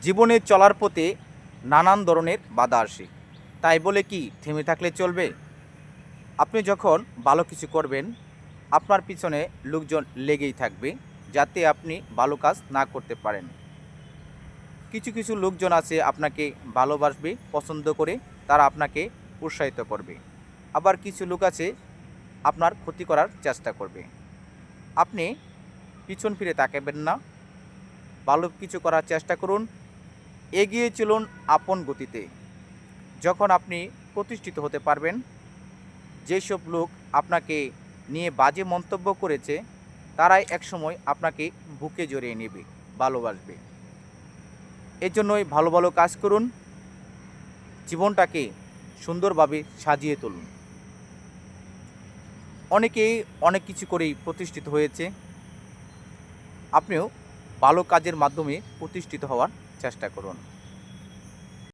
জীবনে চলার পথে নানান ধরনের বাধা আসে, তাই বলে কি থেমে থাকলে চলবে? আপনি যখন ভালো কিছু করবেন, আপনার পিছনে লোকজন লেগেই থাকবে, যাতে আপনি ভালো কাজ না করতে পারেন। কিছু কিছু লোকজন আছে আপনাকে ভালোবাসবে, পছন্দ করে, তারা আপনাকে উৎসাহিত করবে। আবার কিছু লোক আছে আপনার ক্ষতি করার চেষ্টা করবে। আপনি পিছন ফিরে তাকাবেন না, ভালো কিছু করার চেষ্টা করুন, এগিয়ে চলুন আপন গতিতে। যখন আপনি প্রতিষ্ঠিত হতে পারবেন, যেসব লোক আপনাকে নিয়ে বাজে মন্তব্য করেছে, তারাই একসময় আপনাকে বুকে জড়িয়ে নেবে, ভালোবাসবে। এজন্যই ভালো ভালো কাজ করুন, জীবনটাকে সুন্দরভাবে সাজিয়ে তুলুন। অনেকেই অনেক কিছু করেই প্রতিষ্ঠিত হয়েছে, আপনিও ভালো কাজের মাধ্যমে প্রতিষ্ঠিত হওয়ার চেষ্টা করুন।